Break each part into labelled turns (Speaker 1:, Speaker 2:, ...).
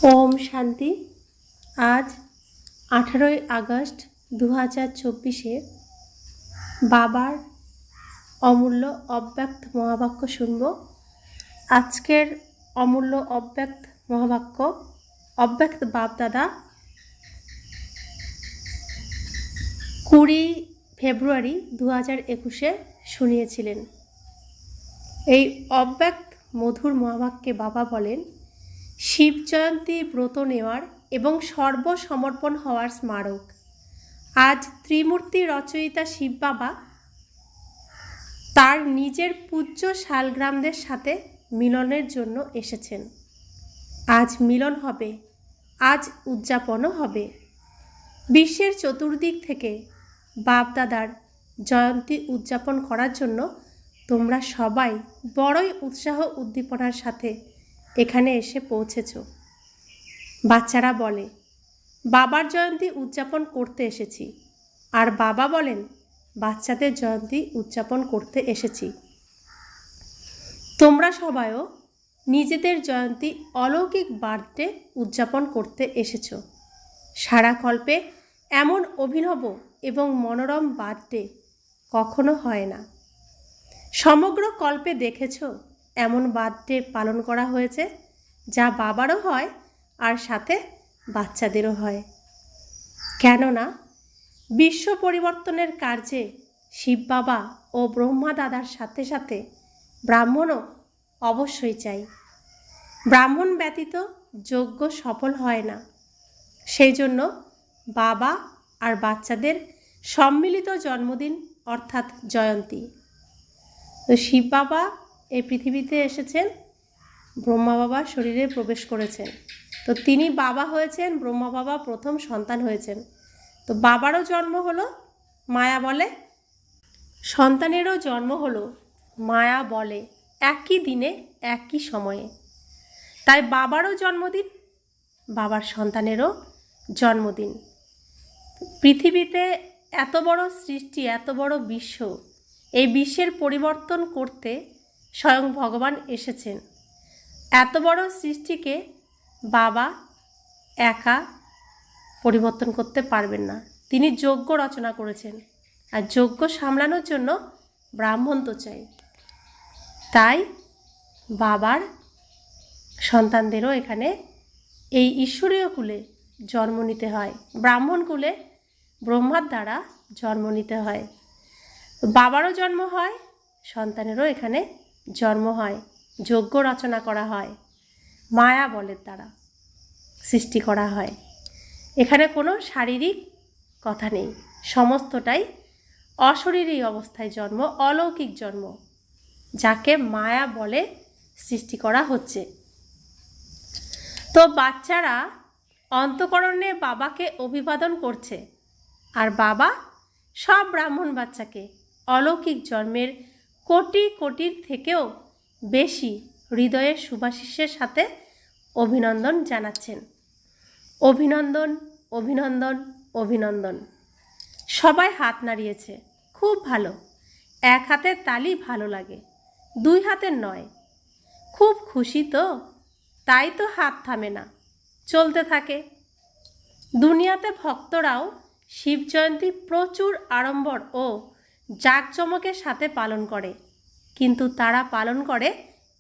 Speaker 1: ওম শান্তি। আজ 18ই আগস্ট 2024-এ বাবার অমূল্য অব্যক্ত মহাবাক্য শুনব। আজকের অমূল্য অব্যক্ত মহাবাক্য অব্যক্ত বাপদাদা 20 ফেব্রুয়ারি 2021-এ শুনিয়েছিলেন। এই অব্যক্ত মধুর মহাবাক্যে বাবা বলেন, শিব জয়ন্তী ব্রত নেওয়ার এবং সর্বসমর্পণ হওয়ার স্মারক। আজ ত্রিমূর্তি রচয়িতা শিব বাবা তার নিজের পূজ্য শালগ্রামদের সাথে মিলনের জন্য এসেছেন। আজ মিলন হবে, আজ উদযাপনও হবে। বিশ্বের চতুর্দিক থেকে বাপদাদার জয়ন্তী উদযাপন করার জন্য তোমরা সবাই বড়ই উৎসাহ উদ্দীপনার সাথে এখানে এসে পৌঁছেছ। বাচ্চারা বলে, বাবার জয়ন্তী উদযাপন করতে এসেছি। আর বাবা বলেন, বাচ্চাদের জয়ন্তী উদযাপন করতে এসেছি। তোমরা সবাইও নিজেদের জয়ন্তী অলৌকিক বার্থডে উদযাপন করতে এসেছ। সারা কল্পে এমন অভিনব এবং মনোরম বার্থডে কখনো হয় না। সমগ্র কল্পে দেখেছ এমন বার্থডে পালন করা হয়েছে যা বাবারও হয় আর সাথে বাচ্চাদেরও হয়। কেননা বিশ্ব পরিবর্তনের কার্যে শিব বাবা ও ব্রহ্মা দাদার সাথে সাথে ব্রাহ্মণও অবশ্যই চাই। ব্রাহ্মণ ব্যতীত যজ্ঞ সফল হয় না। সেই জন্য বাবা আর বাচ্চাদের সম্মিলিত জন্মদিন অর্থাৎ জয়ন্তী। তো শিব বাবা এই পৃথিবীতে এসেছেন, ব্রহ্মা বাবার শরীরে প্রবেশ করেছেন। তো তিনি বাবা হয়েছেন, ব্রহ্মা বাবা প্রথম সন্তান হয়েছেন। তো বাবারও জন্ম হলো মায়া বলে, সন্তানেরও জন্ম হলো মায়া বলে, একই দিনে একই সময়ে। তাই বাবারও জন্মদিন, বাবার সন্তানেরও জন্মদিন। পৃথিবীতে এত বড় সৃষ্টি, এত বড় বিশ্ব, এই বিশ্বের পরিবর্তন করতে স্বয়ং ভগবান এসেছেন। এত বড় সৃষ্টিকে বাবা একা পরিবর্তন করতে পারবেন না। তিনি যজ্ঞ রচনা করেছেন, আর যজ্ঞ সামলানোর জন্য ব্রাহ্মণ তো চাই। তাই বাবার সন্তানদেরও এখানে এই ঈশ্বরীয় কুলে জন্ম নিতে হয়, ব্রাহ্মণ কুলে ব্রহ্মার দ্বারা জন্ম নিতে হয়। বাবারও জন্ম হয়, সন্তানেরও এখানে জন্ম হয়, যজ্ঞ রচনা করা হয়, মায়া বলের দ্বারা সৃষ্টি করা হয়। এখানে কোনো শারীরিক কথা নেই, সমস্তটাই অশরীরী অবস্থায় জন্ম, অলৌকিক জন্ম, যাকে মায়া বলে সৃষ্টি করা হচ্ছে। তো বাচ্চারা অন্তঃকরণে বাবাকে অভিবাদন করছে, আর বাবা সব ব্রাহ্মণ বাচ্চাকে অলৌকিক জন্মের কোটি কোটির থেকেও বেশি হৃদয়ের শুভাশিসের সাথে অভিনন্দন জানাচ্ছেন। অভিনন্দন, অভিনন্দন, অভিনন্দন। সবাই হাত নাড়িয়েছে, খুব ভালো। এক হাতের তালি ভালো লাগে, দুই হাতের নয়। খুব খুশি তো, তাই তো হাত থামে না, চলতে থাকে। দুনিয়াতে ভক্তরাও শিব জয়ন্তী প্রচুর আড়ম্বর ও জাঁকজমকের সাথে পালন করে, কিন্তু তারা পালন করে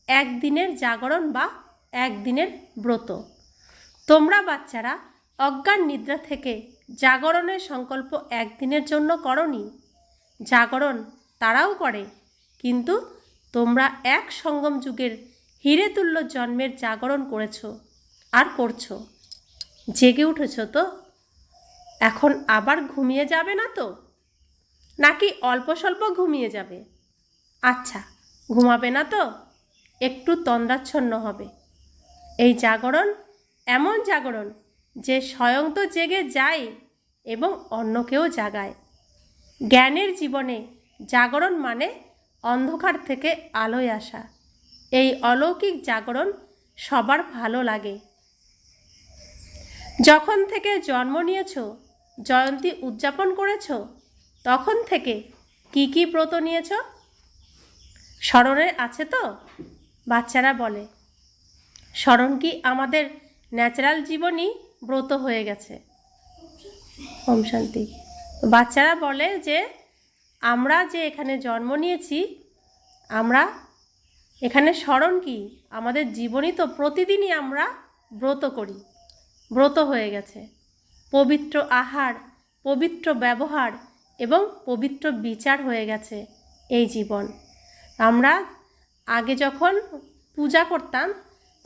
Speaker 1: একদিনের জাগরণ বা একদিনের ব্রত। তোমরা বাচ্চারা অজ্ঞান নিদ্রা থেকে জাগরণের সংকল্প একদিনের জন্য করনি। জাগরণ তারাও করে, কিন্তু তোমরা এক সঙ্গম যুগের হিরেতুল্য জন্মের জাগরণ করেছ আর করছো। জেগে উঠেছ তো? এখন আবার ঘুমিয়ে যাবে না তো? নাকি অল্প স্বল্প ঘুমিয়ে যাবে? আচ্ছা, ঘুমাবে না তো? একটু তন্দ্রাচ্ছন্ন হবে। এই জাগরণ এমন জাগরণ যে স্বয়ং তো জেগে যায় এবং অন্যকেও জাগায়। জ্ঞানের জীবনে জাগরণ মানে অন্ধকার থেকে আলোয় আসা। এই অলৌকিক জাগরণ সবার ভালো লাগে। যখন থেকে জন্ম নিয়েছ, জয়ন্তী উদযাপন করেছ, তখন থেকে কি কি ব্রত নিয়েছ স্মরণে আছে তো? বাচ্চারা বলে, স্মরণ কি আমাদের ন্যাচারাল জীবনই ব্রত হয়ে গেছে। ওম শান্তি। বাচ্চারা বলে যে আমরা যে এখানে জন্ম নিয়েছি, আমরা এখানে স্মরণ কি, আমাদের জীবনই তো প্রতিদিনই আমরা ব্রত করি, ব্রত হয়ে গেছে। পবিত্র আহার, পবিত্র ব্যবহার এবং পবিত্র বিচার হয়ে গেছে এই জীবন। আমরা আগে যখন পূজা করতাম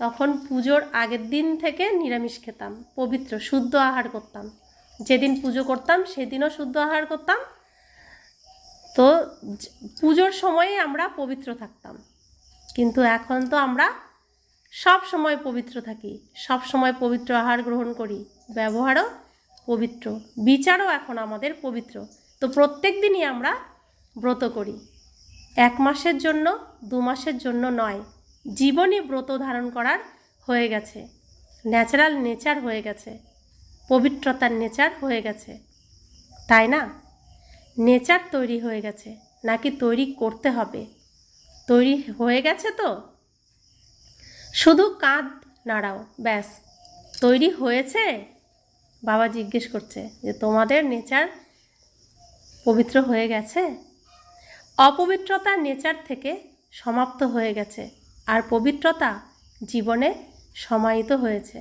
Speaker 1: তখন পুজোর আগের দিন থেকে নিরামিষ খেতাম, পবিত্র শুদ্ধ আহার করতাম। যেদিন পুজো করতাম সেদিনও শুদ্ধ আহার করতাম। তো পুজোর সময়ে আমরা পবিত্র থাকতাম, কিন্তু এখন তো আমরা সব সময় পবিত্র থাকি, সব সময় পবিত্র আহার গ্রহণ করি, ব্যবহারও পবিত্র, বিচারও এখন আমাদের পবিত্র। তো প্রত্যেক দিনই আমরা ব্রত করি। 1 মাসের জন্য 2 মাসের জন্য নয়, জীবনই ব্রত ধারণ করার হয়ে গেছে। ন্যাচারাল নেচার হয়ে গেছে, পবিত্রতার নেচার হয়ে গেছে, তাই না? নেচার তৈরি হয়ে গেছে, নাকি তৈরি করতে হবে? তৈরি হয়ে গেছে তো শুধু কাঁধ নাড়াও, ব্যাস তৈরি হয়েছে। বাবা জিজ্ঞেস করছে যে তোমাদের নেচার পবিত্র হয়ে গেছে? অপবিত্রতার নেচার থেকে সমাপ্ত হয়ে গেছে, আর পবিত্রতা জীবনে সমাহিত হয়েছে।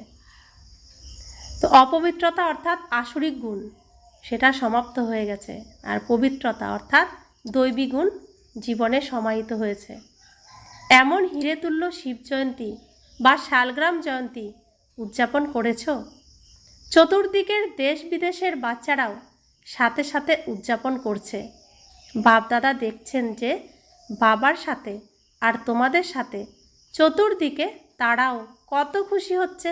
Speaker 1: তো অপবিত্রতা অর্থাৎ আসরিক গুণ, সেটা সমাপ্ত হয়ে গেছে, আর পবিত্রতা অর্থাৎ দৈবী গুণ জীবনে সমাহিত হয়েছে। এমন হিরেতুল্য শিব জয়ন্তী বা শালগ্রাম জয়ন্তী উদযাপন করেছ? চতুর্দিকের দেশ বিদেশের বাচ্চারাও সাথে সাথে উদযাপন করছে। বাপদাদা দেখছেন যে বাবার সাথে আর তোমাদের সাথে চতুর্দিকে তারাও কত খুশি হচ্ছে।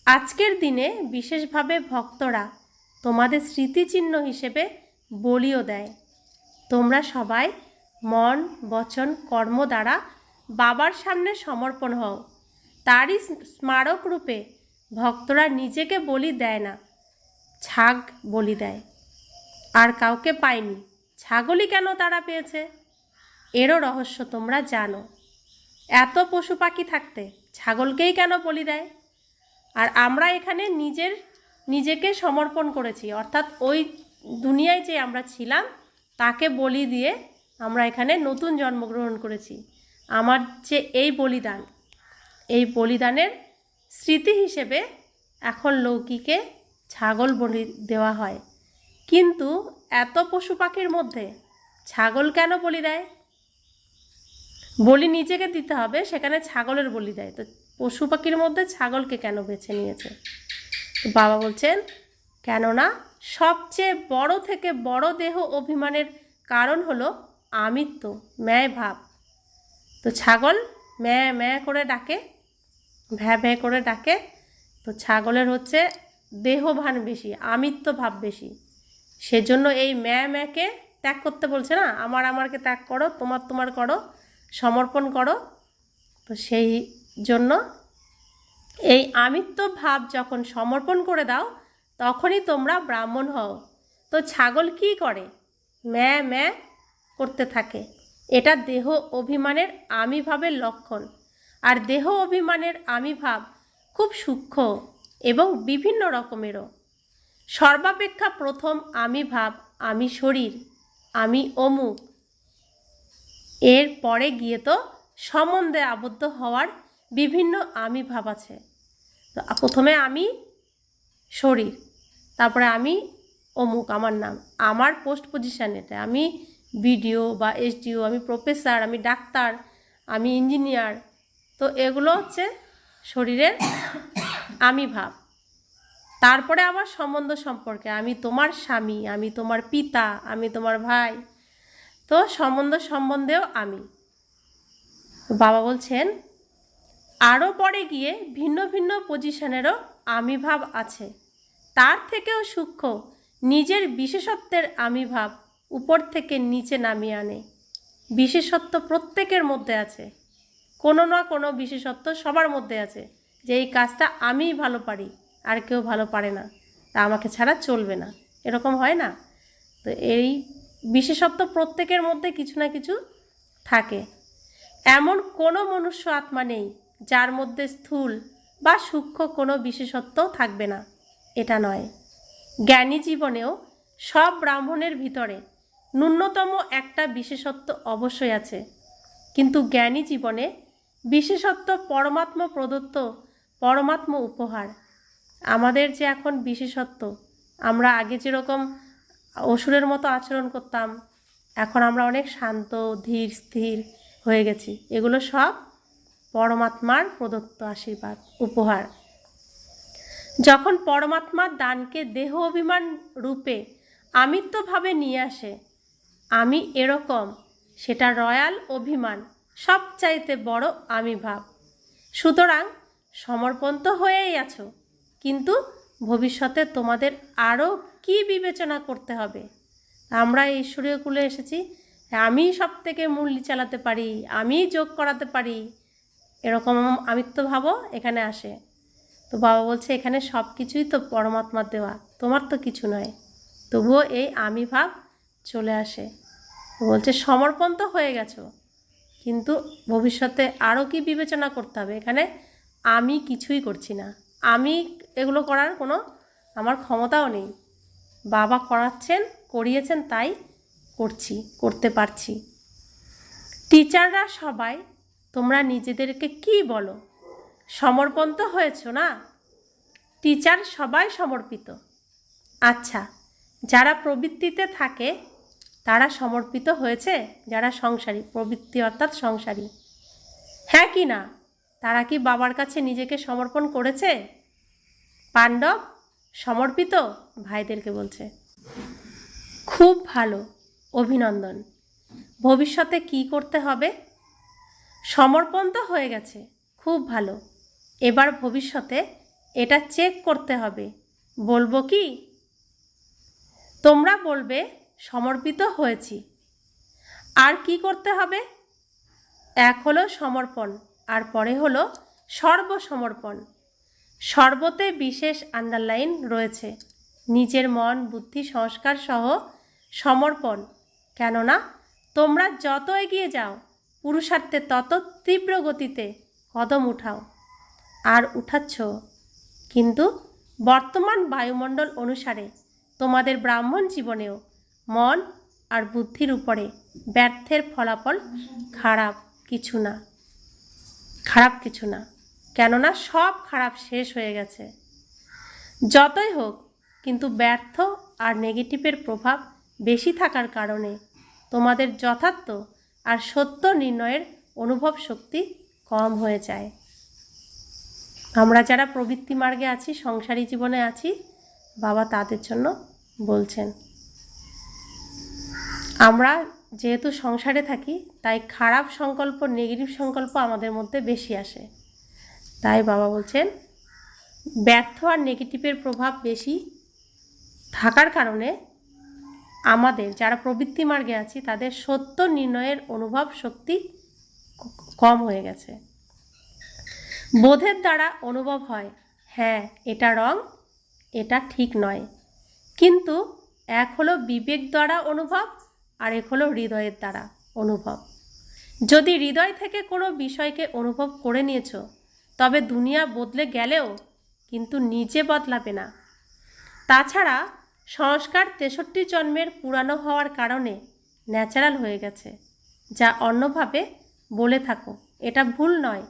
Speaker 1: আজকের দিনে বিশেষভাবে ভক্তরা তোমাদের স্মৃতিচিহ্ন হিসেবে বলিও দেয়। তোমরা সবাই মন, বচন, কর্ম দ্বারা বাবার সামনে সমর্পণ হও। তারই স্মারক রূপে ভক্তরা নিজেকে বলি দেয় না, ছাগ বলি দেয়। আর কাউকে পায়নি, ছাগলই কেন তারা পেয়েছে? এরও রহস্য তোমরা জানো। এত পশু পাখি থাকতে ছাগলকেই কেন বলি দেয়? আর আমরা এখানে নিজেকে সমর্পণ করেছি, অর্থাৎ ওই দুনিয়ায় যে আমরা ছিলাম তাকে বলি দিয়ে আমরা এখানে নতুন জন্মগ্রহণ করেছি। আমার যে এই বলিদান, এই বলিদানের স্মৃতি হিসেবে এখন লৌকিকে ছাগল বলি দেওয়া হয়। কিন্তু এত পশু পাখির মধ্যে ছাগল কেন বলি দেয়? বলি নিজেকে দিতে হবে, সেখানে ছাগলের বলি দেয়। তো পশু পাখির মধ্যে ছাগলকে কেন বেছে নিয়েছে? বাবা বলছেন কেননা সবচেয়ে বড় থেকে বড় দেহ অভিমানের কারণ হলো আমিত্ব, ম্যায় ভাব। তো ছাগল ম্যাঁ ম্যাঁ করে ডাকে, ভ্যাঁ ভ্যাঁ করে ডাকে। তো ছাগলের হচ্ছে দেহভান বেশি, আমিত্ব ভাব বেশি। সেজন্য এই ম্যাঁ ম্যাঁকে ত্যাগ করতে বলছে না, আমারকে ত্যাগ করো, তোমার করো, সমর্পণ করো। তো সেই জন্য এই আমিত্ব ভাব যখন সমর্পণ করে দাও তখনই তোমরা ব্রাহ্মণ হও। তো ছাগল কি করে? ম্যাঁ ম্যাঁ করতে থাকে। এটা দেহ অভিমানের আমি ভাবের লক্ষণ। আর দেহ অভিমানের আমি ভাব খুব সূক্ষ্ম এবং বিভিন্ন রকমেরও। সর্বাপেক্ষা প্রথম আমি ভাব আমি শরীর, আমি অমুক। এর পরে গিয়ে তো সম্বন্ধে আবদ্ধ হওয়ার বিভিন্ন আমি ভাব আছে। তো প্রথমে আমি শরীর, তারপরে আমি অমুক, আমার নাম, আমার পোস্ট পজিশান এটা, আমি বিডিও বা এসডিও, আমি প্রফেসর, আমি ডাক্তার, আমি ইঞ্জিনিয়ার। তো এগুলো হচ্ছে শরীরের আমি ভাব। তারপরে আবার সম্বন্ধ সম্পর্কে, আমি তোমার স্বামী, আমি তোমার পিতা, আমি তোমার ভাই। তো সম্বন্ধেও আমি। বাবা বলছেন আরও পরে গিয়ে ভিন্ন ভিন্ন পজিশনেরও আমি ভাব আছে। তার থেকেও সূক্ষ্ম নিজের বিশেষত্বের আমি ভাব উপর থেকে নিচে নামিয়ে আনে। বিশেষত্ব প্রত্যেকের মধ্যে আছে, কোনো না কোনো বিশেষত্ব সবার মধ্যে আছে, যে এই কাজটা আমিই ভালো পারি, আর কেউ ভালো পারে না, তা আমাকে ছাড়া চলবে না, এরকম হয় না? তো এই বিশেষত্ব প্রত্যেকের মধ্যে কিছু না কিছু থাকে। এমন কোনো মনুষ্য আত্মা নেই যার মধ্যে স্থূল বা সূক্ষ্ম কোনো বিশেষত্ব থাকবে না, এটা নয়। জ্ঞানী জীবনেও সব ব্রাহ্মণের ভিতরে ন্যূনতম একটা বিশেষত্ব অবশ্যই আছে, কিন্তু জ্ঞানী জীবনে বিশেষত্ব পরমাত্মা প্রদত্ত, পরমাত্মা উপহার। আমাদের যে এখন বিশেষত্ব, আমরা আগে যেরকম অসুরের মতো আচরণ করতাম, এখন আমরা অনেক শান্ত ধীর স্থির হয়ে গেছি, এগুলো সব পরমাত্মার প্রদত্ত আশীর্বাদ, উপহার। যখন পরমাত্মার দানকে দেহ অভিমান রূপে আমিত্বভাবে নিয়ে আসে, আমি এরকম, সেটা রয়্যাল অভিমান, সবচাইতে বড় আমি ভাব। সুতরাং সমর্পণ তো হয়েই আছো, কিন্তু ভবিষ্যতে তোমাদের আরও কি বিবেচনা করতে হবে। আমরা ঈশ্বরীয় কুলে এসেছি, আমি সব থেকে মুরলি চালাতে পারি, আমি যোগ করাতে পারি, এরকম আমিত্বভাবও এখানে আসে। তো বাবা বলছে এখানে সব কিছুই তো পরমাত্মার দেওয়া, তোমার তো কিছু নয়, তবুও এই আমি ভাব চলে আসে। বলছে সমর্পণ তো হয়ে গেছো, কিন্তু ভবিষ্যতে আরও কি বিবেচনা করতে হবে। এখানে আমি কিছুই করছি না, আমি এগুলো করার কোনো আমার ক্ষমতাও নেই, বাবা করাচ্ছেন, করিয়েছেন, তাই করছি, করতে পারছি। টিচাররা সবাই তোমরা নিজেদেরকে কি বলো? সমর্পণ তো হয়েছো না? টিচার সবাই সমর্পিত। আচ্ছা, যারা প্রবৃত্তিতে থাকে তারা সমর্পিত হয়েছে? যারা সংসারী, প্রবৃত্তি অর্থাৎ সংসারী, হ্যাঁ কি না? তারা কি বাবার কাছে নিজেকে সমর্পণ করেছে? পাণ্ডব সমর্পিত? ভাইদেরকে বলছে খুব ভালো, অভিনন্দন। ভবিষ্যতে কি করতে হবে? সমর্পণ তো হয়ে গেছে, খুব ভালো। এবার ভবিষ্যতে এটা চেক করতে হবে। বলবো কি? তোমরা বলবে সমর্পিত হয়েছি। আর কি করতে হবে? এক হলো সমর্পণ, আর পরে হলো সর্বসমর্পণ। সর্বতে বিশেষ আন্ডারলাইন রয়েছে, নিজের মন বুদ্ধি সংস্কার সহ সমর্পণ। কেননা তোমরা যত এগিয়ে যাও পুরুষার্থে তত তীব্র গতিতে কদম উঠাও, আর উঠাচ্ছ। কিন্তু বর্তমান বায়ুমণ্ডল অনুসারে তোমাদের ব্রাহ্মণ জীবনেও মন আর বুদ্ধির উপরে ব্যর্থের ফলাফল খারাপ কিছু না, খারাপ কিছু না। কেননা সব খারাপ শেষ হয়ে গেছে। যতই হোক, কিন্তু ব্যর্থ আর নেগেটিভের প্রভাব বেশি থাকার কারণে তোমাদের যথার্থ আর সত্য নির্ণয়ের অনুভব শক্তি কম হয়ে যায়। আমরা যারা প্রবৃত্তি মার্গে আছি, সংসারী জীবনে আছি, বাবা তাদের জন্য বলছেন। আমরা যেহেতু সংসারে থাকি, তাই খারাপ সংকল্প, নেগেটিভ সংকল্প আমাদের মধ্যে বেশি আসে। তাই বাবা বলছেন ব্যর্থ আর নেগেটিভের প্রভাব বেশি থাকার কারণে আমাদের যারা প্রবৃত্তি মার্গে আছি তাদের সত্য নির্ণয়ের অনুভব শক্তি কম হয়ে গেছে। বোধের দ্বারা অনুভব হয়, হ্যাঁ এটা রং, এটা ঠিক নয়। কিন্তু এক হলো বিবেক দ্বারা অনুভব, আর এক হলো হৃদয়ের দ্বারা অনুভব। যদি হৃদয় থেকে কোনো বিষয়কে অনুভব করে নিয়েছ, তবে দুনিয়া বদলে গেলেও কিন্তু নিজে বদলাবে না। তাছাড়া সংস্কার 63 জন্মের পুরানো হওয়ার কারণে ন্যাচারাল হয়ে গেছে। যা অন্যভাবে বলে থাকো এটা ভুল নয়,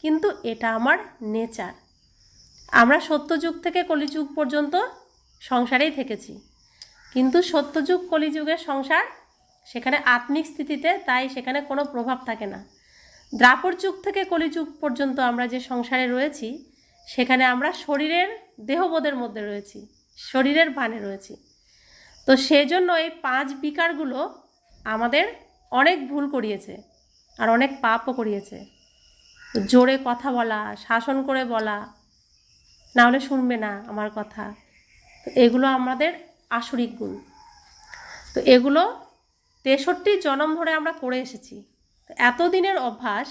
Speaker 1: কিন্তু এটা আমার নেচার। আমরা সত্যযুগ থেকে কলিযুগ পর্যন্ত সংসারেই থেকেছি, কিন্তু সত্যযুগ কলিযুগের সংসার সেখানে আত্মিক স্থিতিতে, তাই সেখানে কোনো প্রভাব থাকে না। দ্রাপর যুগ থেকে কলিযুগ পর্যন্ত আমরা যে সংসারে রয়েছি, সেখানে আমরা শরীরের দেহবোধের মধ্যে রয়েছি, শরীরের ভানে রয়েছি। তো সেজন্য এই 5 বিকারগুলো আমাদের অনেক ভুল করিয়েছে আর অনেক পাপও করিয়েছে। জোরে কথা বলা, শাসন করে বলা, না হলে শুনবে না আমার কথা, তো এগুলো আমাদের আসরিক গুণ। তো এগুলো 63 জন্ম ধরে আমরা করে এসেছি। এতদিনের অভ্যাস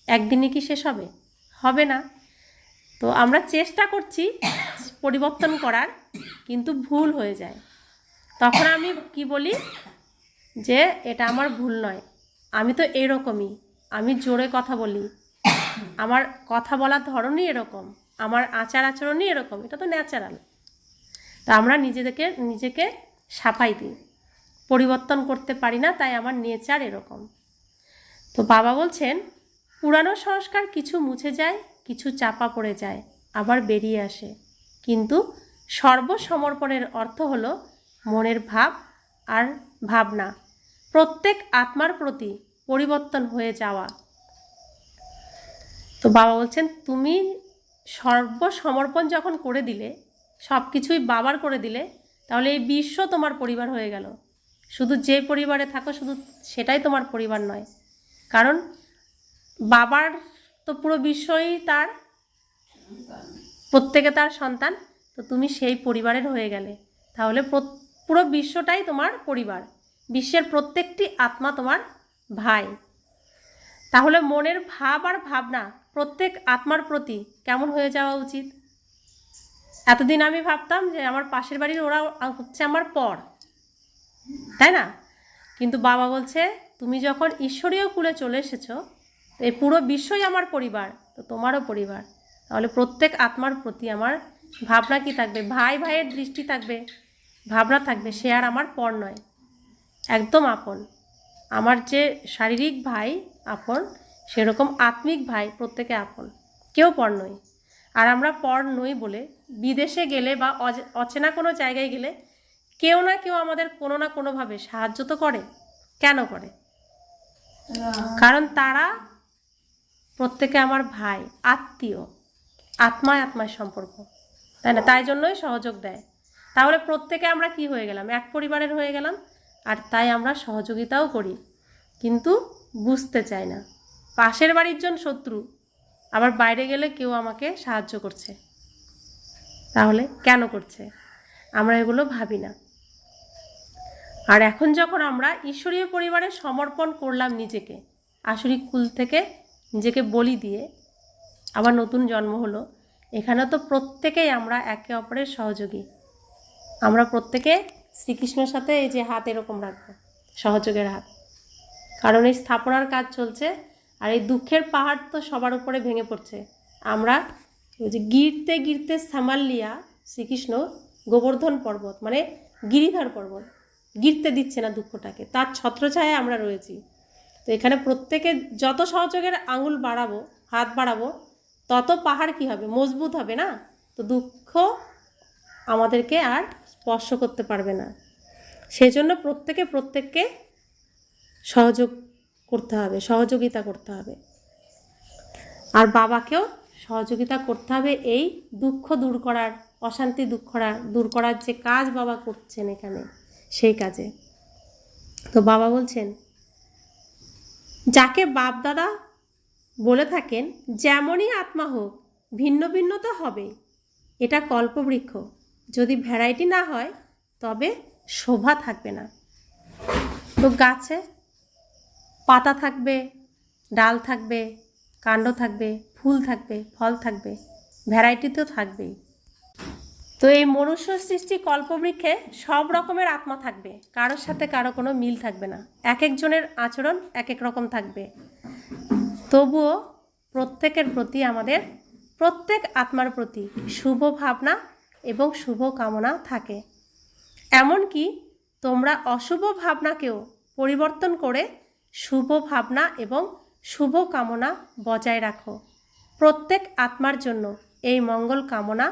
Speaker 1: একদিনে কি শেষ হবে? হবে না। তো আমরা চেষ্টা করছি পরিবর্তন করার, কিন্তু ভুল হয়ে যায়। তখন আমি কি বলি যে এটা আমার ভুল নয়, আমি তো এরকমই, আমি জোরে কথা বলি, আমার কথা বলার ধরনই এরকম, আমার আচার আচরণই এরকম, এটা তো ন্যাচারাল। তা আমরা নিজেকে সাফাই দিই, পরিবর্তন করতে পারি না, তাই আমার নেচার এরকম। তো বাবা বলছেন, পুরানো সংস্কার কিছু মুছে যায়, কিছু চাপা পড়ে যায়, আবার বেরিয়ে আসে, কিন্তু সর্বসমর্পণের অর্থ হলো মনের ভাব আর ভাবনা প্রত্যেক আত্মার প্রতি পরিবর্তন হয়ে যাওয়া। তো বাবা বলছেন, তুমি সর্বসমর্পণ যখন করে দিলে, সব কিছুই বাবার করে দিলে, তাহলে এই বিশ্ব তোমার পরিবার হয়ে গেল। শুধু যে পরিবারে থাকো শুধু সেটাই তোমার পরিবার নয়, কারণ বাবার তো পুরো বিশ্বই তার, প্রত্যেকে তার সন্তান। তো তুমি সেই পরিবারের হয়ে গেলে, তাহলে পুরো বিশ্বটাই তোমার পরিবার, বিশ্বের প্রত্যেকটি আত্মা তোমার ভাই। তাহলে মনের ভাব আর ভাবনা প্রত্যেক আত্মার প্রতি কেমন হয়ে যাওয়া উচিত? এতদিন আমি ভাবতাম যে আমার পাশের বাড়ির ওরা হচ্ছে আমার পর, তাই না? কিন্তু বাবা বলছে, তুমি যখন ঈশ্বরীয় কুলে চলে এসেছো, এই পুরো বিশ্বই আমার পরিবার, তো তোমারও পরিবার। তাহলে প্রত্যেক আত্মার প্রতি আমার ভাবনা কি থাকবে? ভাই ভাইয়ের দৃষ্টি থাকবে, ভাবনা থাকবে, সে আর আমার পর নয়, একদম আপন। আমার যে শারীরিক ভাই আপন, সেরকম আত্মিক ভাই প্রত্যেকে আপন, কেউ পর নয়। আর আমরা পর নই বলে বিদেশে গেলে বা অচেনা কোনো জায়গায় গেলে কেউ না কেউ আমাদের কোনো না কোনোভাবে সাহায্য তো করে। কেন করে? কারণ তারা প্রত্যেকে আমার ভাই, আত্মীয়, আত্মায় আত্মায় সম্পর্ক, তাই না? তাই জন্যই সহযোগ দেয়। তাহলে প্রত্যেকে আমরা কি হয়ে গেলাম? এক পরিবারের হয়ে গেলাম, আর তাই আমরা সহযোগিতাও করি, কিন্তু বুঝতে চাই না। পাশের বাড়ির জন শত্রু, আবার বাইরে গেলে কেউ আমাকে সাহায্য করছে, তাহলে কেন করছে? আমরা এগুলো ভাবি না। আর এখন যখন আমরা ঈশ্বরীয় পরিবারে সমর্পণ করলাম নিজেকে, আসরিক কুল থেকে নিজেকে বলি দিয়ে আবার নতুন জন্ম হলো, এখানে তো প্রত্যেকেই আমরা একে অপরের সহযোগী। আমরা প্রত্যেকে শ্রীকৃষ্ণের সাথে এই যে হাত এরকম রাখবো, সহযোগের হাত, কারণ এই স্থাপনার কাজ চলছে, আর এই দুঃখের পাহাড় তো সবার উপরে ভেঙে পড়ছে। আমরা ওই যে গিরতে গিরতে সামাল্লিয়া, শ্রীকৃষ্ণ গোবর্ধন পর্বত মানে গিরিধর পর্বত, গিরতে দিচ্ছে না দুঃখটাকে, তার ছত্রছায়ায় আমরা রয়েছি। তো এখানে প্রত্যেকে যত সহযোগের আঙুল বাড়াবো, হাত বাড়াবো, তত পাহাড় কি হবে? মজবুত হবে না? তো দুঃখ আমাদেরকে আর স্পর্শ করতে পারবে না। সেই জন্য প্রত্যেককে সহযোগ করতে হবে, সহযোগিতা করতে হবে, আর বাবাকেও সহযোগিতা করতে হবে এই দুঃখ দূর করার, অশান্তি দূর করার যে কাজ বাবা করছেন এখানে, সেই কাজে। তো বাবা বলছেন, যাকে বাপ দাদা বলে থাকেন যেমনই আত্মা হোক, ভিন্ন ভিন্ন তো হবে। এটা কল্পবৃক্ষ, যদি ভ্যারাইটি না হয় তবে শোভা থাকবে না। তো গাছে পাতা থাকবে, ডাল থাকবে, কাণ্ড থাকবে, ফুল থাকবে, ফল থাকবে, ভ্যারাইটি তো থাকবেই। তো এই মনুষ্য সৃষ্টি কল্পবৃক্ষে সব রকমের আত্মা থাকবে, কারোর সাথে কারো কোনো মিল থাকবে না, এক একজনের আচরণ এক এক রকম থাকবে। তবুও প্রত্যেকের প্রতি, আমাদের প্রত্যেক আত্মার প্রতি শুভ ভাবনা এবং শুভ কামনা থাকে। এমনকি তোমরা অশুভ ভাবনাকেও পরিবর্তন করে শুভ ভাবনা এবং শুভ কামনা বজায় রাখো। প্রত্যেক আত্মার জন্য এই মঙ্গল কামনা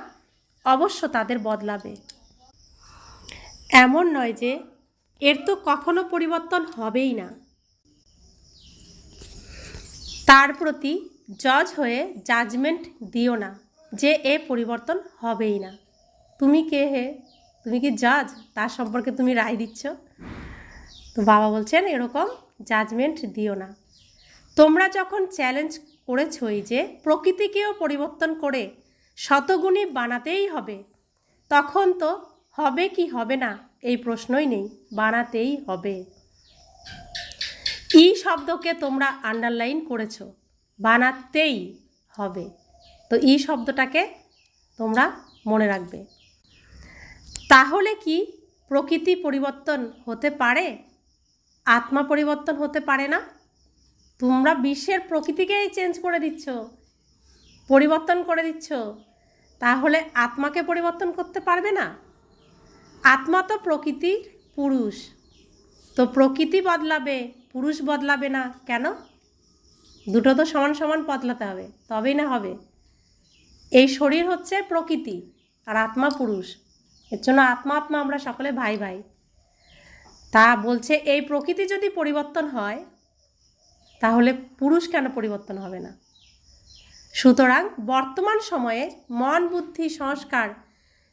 Speaker 1: অবশ্য তাদের বদলাবে। এমন নয় যে এর তো কখনো পরিবর্তন হবেই না। তার প্রতি জজ হয়ে জাজমেন্ট দিও না যে এ পরিবর্তন হবেই না। তুমি কে হে? তুমি কি জাজ? তার সম্পর্কে তুমি রায় দিচ্ছ? তো বাবা বলছেন, এরকম জাজমেন্ট দিও না। তোমরা যখন চ্যালেঞ্জ করেছই যে প্রকৃতিকেও পরিবর্তন করে শতগুণী বানাতেই হবে, তখন তো হবে কি হবে না এই প্রশ্নই নেই, বানাতেই হবে। ই শব্দকে তোমরা আন্ডারলাইন করেছো, বানাতেই হবে। তো ই শব্দটাকে তোমরা মনে রাখবে। তাহলে কি প্রকৃতি পরিবর্তন হতে পারে, আত্মা পরিবর্তন হতে পারে না? তোমরা বিশ্বের প্রকৃতিকেই চেঞ্জ করে দিচ্ছ, পরিবর্তন করে দিচ্ছ, তাহলে আত্মাকে পরিবর্তন করতে পারবে না? আত্মা তো প্রকৃতির পুরুষ, তো প্রকৃতি বদলাবে, পুরুষ বদলাবে না কেন? দুটো তো সমান সমান বদলাতে হবে, তবেই না হবে। এই শরীর হচ্ছে প্রকৃতি আর আত্মা পুরুষ, এর জন্য আত্মা আত্মা আমরা সকলে ভাই ভাই। তা বলছে এই প্রকৃতি যদি পরিবর্তন হয় তাহলে পুরুষ কেন পরিবর্তন হবে না? সুতরাং বর্তমান সময়ে মন, বুদ্ধি, সংস্কার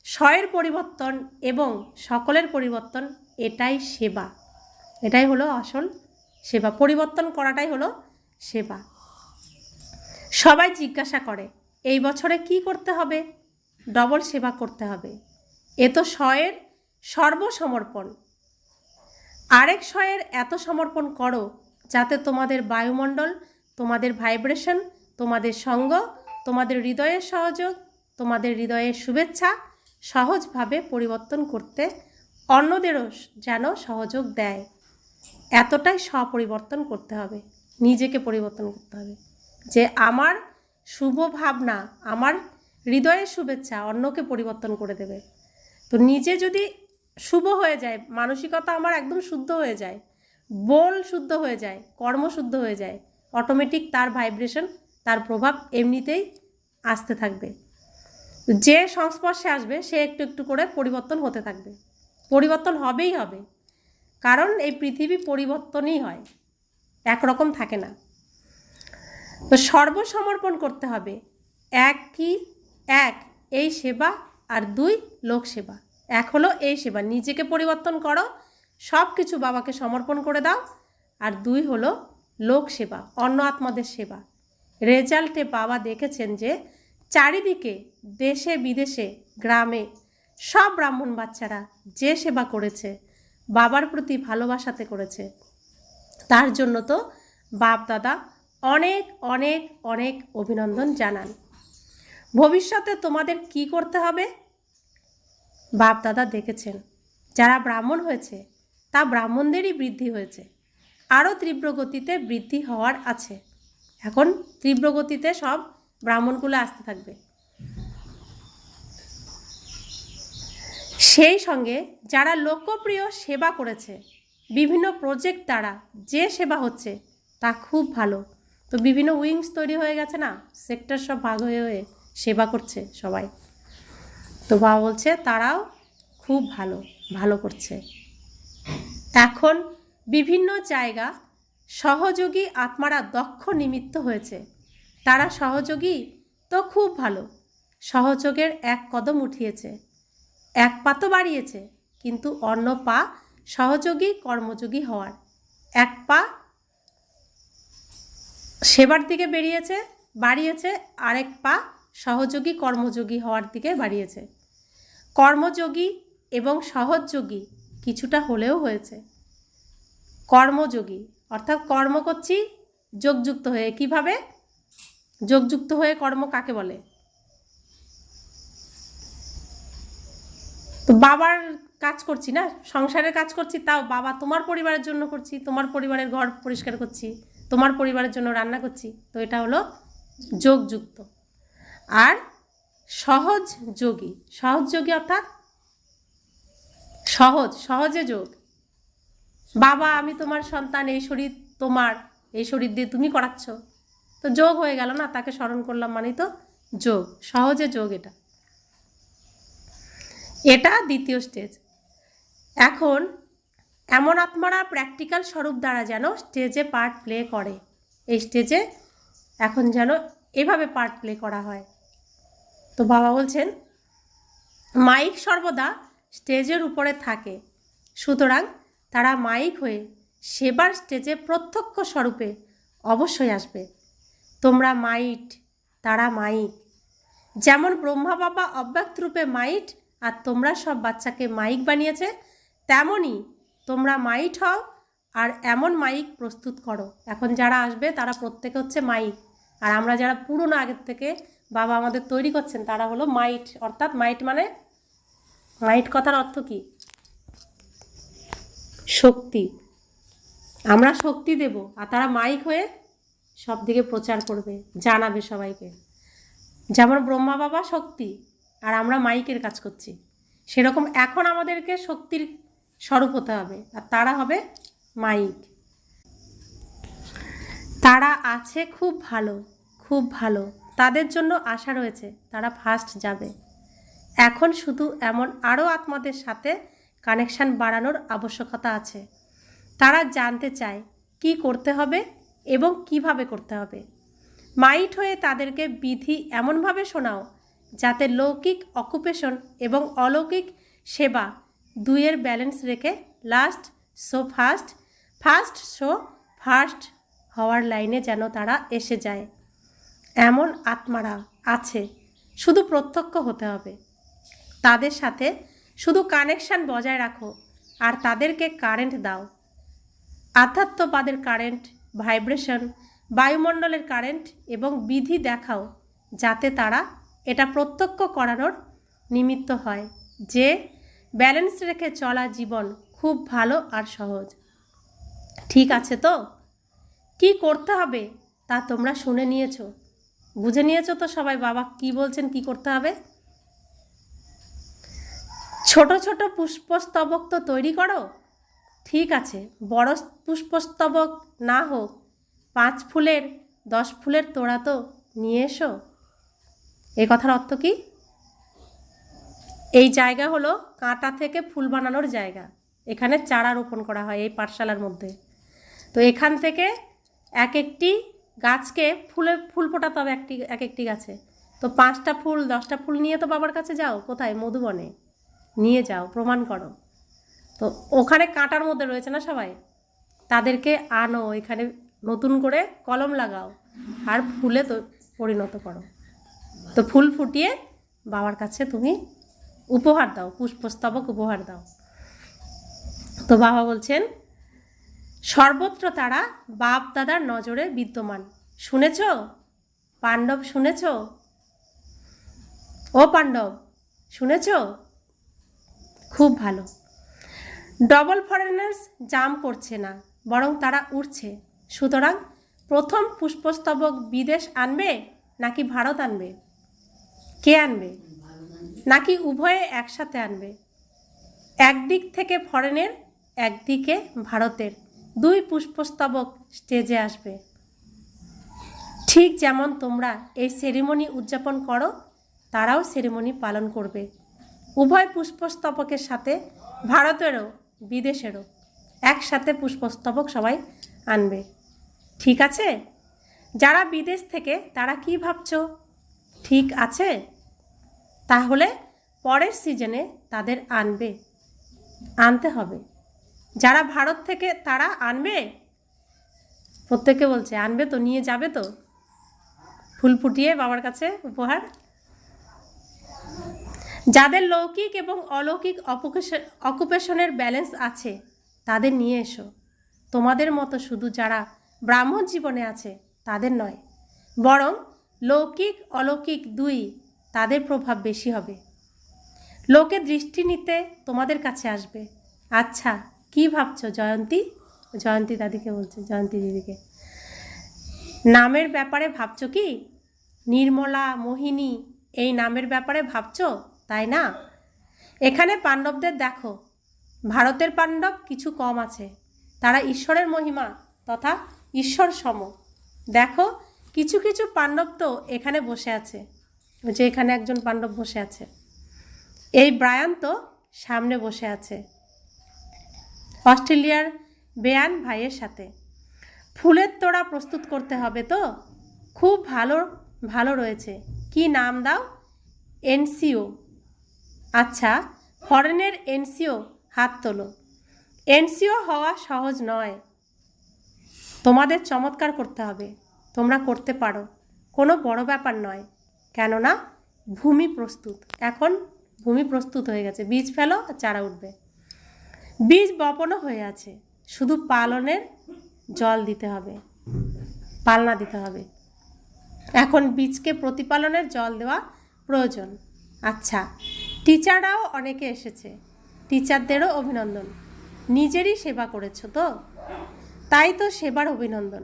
Speaker 1: স্বয়ের পরিবর্তন এবং সকলের পরিবর্তন, এটাই সেবা, এটাই হলো আসল সেবা। পরিবর্তন করাটাই হলো সেবা। সবাই জিজ্ঞাসা করে এই বছরে কি করতে হবে? ডবল সেবা করতে হবে। এ তো স্বয়ের সর্বসমর্পণ। আরেক স্বয়ের এত সমর্পণ করো যাতে তোমাদের বায়ুমণ্ডল, তোমাদের ভাইব্রেশন, তোমাদের সঙ্গ, তোমাদের হৃদয়ের সহযোগ, তোমাদের হৃদয়ের শুভেচ্ছা সহজভাবে পরিবর্তন করতে অন্যদেরও যেন সহযোগ দেয়। এতটাই স্বপরিবর্তন করতে হবে, নিজেকে পরিবর্তন করতে হবে যে আমার শুভ ভাবনা, আমার হৃদয়ের শুভেচ্ছা অন্যকে পরিবর্তন করে দেবে। তো নিজে যদি শুভ হয়ে যায়, মানসিকতা আমার একদম শুদ্ধ হয়ে যায়, বল শুদ্ধ হয়ে যায়, কর্ম শুদ্ধ হয়ে যায়, অটোমেটিক তার ভাইব্রেশন, তার প্রভাব এমনিতেই আসতে থাকবে। যে সংস্পর্শে আসবে সে একটু একটু করে পরিবর্তন হতে থাকবে। পরিবর্তন হবেই হবে, কারণ এই পৃথিবী পরিবর্তনই হয়, একরকম থাকে না। তো সর্বসমর্পণ করতে হবে। এক কি? এক এই সেবা, আর দুই লোক সেবা। এক হলো এই সেবা, নিজেকে পরিবর্তন করো, সব কিছু বাবাকে সমর্পণ করে দাও। আর দুই হলো লোক সেবা, অন্য আত্মাদের সেবা। রেজাল্টে বাবা দেখেছেন যে চারিদিকে, দেশে বিদেশে, গ্রামে সব ব্রাহ্মণ বাচ্চারা যে সেবা করেছে, বাবার প্রতি ভালোবাসাতে করেছে, তার জন্য তো বাপ দাদা অনেক অনেক অনেক অভিনন্দন জানান। ভবিষ্যতে তোমাদের কি করতে হবে বাপ দাদা দেখেছেন। যারা ব্রাহ্মণ হয়েছে তা ব্রাহ্মণদেরই বৃদ্ধি হয়েছে, আরও তীব্র গতিতে বৃদ্ধি হওয়ার আছে। এখন তীব্র গতিতে সব ব্রাহ্মণগুলো আসতে থাকবে। সেই সঙ্গে যারা লোকপ্রিয় সেবা করেছে, বিভিন্ন প্রজেক্ট দ্বারা যে সেবা হচ্ছে তা খুব ভালো। তো বিভিন্ন উইংস তৈরি হয়ে গেছে না, সেক্টর সব ভাগ হয়ে হয়ে সেবা করছে সবাই। তো বাবা বলছে তারাও খুব ভালো ভালো করছে। এখন বিভিন্ন জায়গা সহযোগী আত্মারা দক্ষ নিমিত্ত হয়েছে, তারা সহযোগী তো খুব ভালো, সহযোগের এক কদম উঠিয়েছে, এক পা তো বাড়িয়েছে, কিন্তু অন্য পা সহযোগী কর্মযোগী হওয়ার, এক পা সেবার দিকে বাড়িয়েছে, আরেক পা সহযোগী কর্মযোগী হওয়ার দিকে বাড়িয়েছে। কর্মযোগী এবং সহযোগী কিছুটা হলেও হয়েছে। কর্মযোগী অর্থাৎ কর্ম করছি যোগযুক্ত হয়ে। কিভাবে যোগযুক্ত হয়ে কর্ম কাকে বলে? তো বাবার কাজ করছি না, সংসারের কাজ করছি, তাও বাবা তোমার পরিবারের জন্য করছি, তোমার পরিবারের ঘর পরিষ্কার করছি, তোমার পরিবারের জন্য রান্না করছি, তো এটা হলো যোগযুক্ত। আর সহজযোগী অর্থাৎ সহজে যোগ। বাবা আমি তোমার সন্তান, এই শরীর তোমার, এই শরীর দিয়ে তুমি করাচ্ছ, তো যোগ হয়ে গেল না, তাকে স্মরণ করলাম মানেই তো যোগ, সহজে যোগ। এটা দ্বিতীয় স্টেজ। এখন এমন আত্মারা প্র্যাকটিক্যাল স্বরূপ দ্বারা যেন স্টেজে পার্ট প্লে করে। এই স্টেজে এখন যেন এভাবে পার্ট প্লে করা হয়। তো বাবা বলছেন মাইক সর্বদা স্টেজের উপরে থাকে, সুতরাং তারা মাইক হয়ে সেবার স্টেজে প্রত্যক্ষ স্বরূপে অবশ্যই আসবে। তোমরা মাইট, তারা মাইক। যেমন ব্রহ্মা বাবা অব্যক্ত রূপে মাইট, আর তোমরা সব বাচ্চাকে মাইক বানিয়েছে, তেমনই তোমরা মাইট হও আর এমন মাইক প্রস্তুত করো। এখন যারা আসবে তারা প্রত্যেকে হচ্ছে মাইক, আর আমরা যারা পুরনো আগের থেকে বাবা আমাদের তৈরি করছেন তারা হলো মাইট। অর্থাৎ মাইট মানে, মাইট কথার অর্থ কি? শক্তি। আমরা শক্তি দেব, আর তারা মাইক হয়ে সব দিকে প্রচার করবে, জানাবে সবাইকে। যেমন ব্রহ্মা বাবা শক্তি আর আমরা মাইকের কাজ করছি, সেরকম এখন আমাদেরকে শক্তির স্বরূপ হতে হবে, আর তারা হবে মাইক। তারা আছে খুব ভালো, খুব ভালো, তাদের জন্য আশা রয়েছে, তারা ফার্স্ট যাবে। এখন শুধু এমন আরও আত্মাদের সাথে কানেকশান বাড়ানোর আবশ্যকতা আছে। তারা জানতে চায় কি করতে হবে এবং কিভাবে করতে হবে। মাইট হয়ে তাদেরকে বিধি এমনভাবে শোনাও যাতে লৌকিক অকুপেশন এবং অলৌকিক সেবা দুইয়ের ব্যালেন্স রেখে last show first, first show first হওয়ার লাইনে যেন তারা এসে যায়। এমন আত্মারা আছে, শুধু প্রত্যক্ষ হতে হবে। তাদের সাথে শুধু কানেকশান বজায় রাখো আর তাদেরকে কারেন্ট দাও, আধ্যাত্মবাদের কারেন্ট, ভাইব্রেশন, বায়ুমণ্ডলের কারেন্ট এবং বিধি দেখাও যাতে তারা এটা প্রত্যক্ষ করানোর নিমিত্ত হয় যে ব্যালেন্স রেখে চলা জীবন খুব ভালো আর সহজ। ঠিক আছে তো? কি করতে হবে তা তোমরা শুনে নিয়েছো, বুঝে নিয়েছো তো সবাই বাবা কি বলছেন কি করতে হবে? ছোট ছোট পুষ্পস্তবক তো তৈরি করো, ঠিক আছে, বড় পুষ্পস্তবক না হোক 5 ফুলের 10 ফুলের তোড়া তো নিয়ে এসো। এ কথার অর্থ কি? এই জায়গা হলো কাঁটা থেকে ফুল বানানোর জায়গা, এখানে চারা রোপণ করা হয় এই পাঠশালার মধ্যে। তো এখান থেকে এক একটি গাছকে ফুল ফোটাতে হবে, এক একটি গাছে। তো 5টা ফুল 10টা ফুল নিয়ে তো বাবার কাছে যাও, কোথায়? মধুবনে নিয়ে যাও, প্রমাণ করো। তো ওখানে কাঁটার মধ্যে রয়েছে না সবাই, তাদেরকে আনো এখানে, নতুন করে কলম লাগাও আর ফুলে তো পরিণত করো। তো ফুল ফুটিয়ে বাবার কাছে তুমি উপহার দাও, পুষ্পস্তবক উপহার দাও। তো বাবা বলছেন সর্বত্র তারা বাপ দাদার নজরে বিদ্যমান। শুনেছ পাণ্ডব? শুনেছ ও পাণ্ডব? শুনেছ? খুব ভালো। ডবল ফরেনার্স জাম করছে না, বরং তারা উঠছে। সুতরাং প্রথম পুষ্পস্তবক বিদেশ আনবে নাকি ভারত আনবে? কে আনবে? নাকি উভয়ে একসাথে আনবে? একদিক থেকে ফরেনের, একদিকে ভারতের 2 পুষ্পস্তবক স্টেজে আসবে। ঠিক যেমন তোমরা এই সেরিমনি উদযাপন করো, তারাও সেরিমনি পালন করবে। উভয় পুষ্পস্তবকের সাথে ভারতেরও বিদেশেরও একসাথে পুষ্পস্তবক সবাই আনবে। ঠিক আছে? যারা বিদেশ থেকে তারা কি ভাবছো? ঠিক আছে? তাহলে পরের সিজনে তাদের আনতে হবে। যারা ভারত থেকে তারা আনবে, প্রত্যেকে বলছে আনবে তো, নিয়ে যাবে তো ফুল ফুটিয়ে বাবার কাছে উপহার। যাদের লৌকিক এবং অলৌকিক অকুপেশনের ব্যালেন্স আছে তাদের নিয়ে এসো। তোমাদের মতো শুধু যারা ব্রাহ্মণ জীবনে আছে তাদের নয়, বরং লৌকিক অলৌকিক 2 তাদের প্রভাব বেশি হবে। লোকে দৃষ্টি নিতে তোমাদের কাছে আসবে। আচ্ছা কি ভাবছো জয়ন্তী? জয়ন্তী দাদিকে বলছে, জয়ন্তী দিদিকে। নামের ব্যাপারে ভাবছো কি? নির্মলা, মোহিনী এই নামের ব্যাপারে ভাবছো, তাই না? এখানে পাণ্ডবদের দেখো, ভারতের পাণ্ডব কিছু কম আছে, তারা ঈশ্বরের মহিমা তথা ঈশ্বর সম। দেখো কিছু কিছু পাণ্ডব তো এখানে বসে আছে, যে এখানে একজন পাণ্ডব বসে আছে, এই ব্রায়ান তো সামনে বসে আছে অস্ট্রেলিয়ার বেয়ান ভাইয়ের সাথে। ফুলের তোড়া প্রস্তুত করতে হবে তো? খুব ভালো ভালো রয়েছে। কি নাম দাও? এনসিও। আচ্ছা ফরেনের এনসিও হাত তোলো। এনসিও হওয়া সহজ নয়, তোমাদের চমৎকার করতে হবে। তোমরা করতে পারো, কোনো বড় ব্যাপার নয়। কেননা ভূমি প্রস্তুত, এখন ভূমি প্রস্তুত হয়ে গেছে। বীজ ফেলো আর চারা উঠবে। বীজ বপনও হয়ে আছে, শুধু পালনের জল দিতে হবে, পালনা দিতে হবে। এখন বীজকে প্রতিপালনের জল দেওয়া প্রয়োজন। আচ্ছা টিচাররাও অনেকে এসেছে, টিচারদেরও অভিনন্দন। নিজেরই সেবা করেছো তো, তাই তো সেবার অভিনন্দন।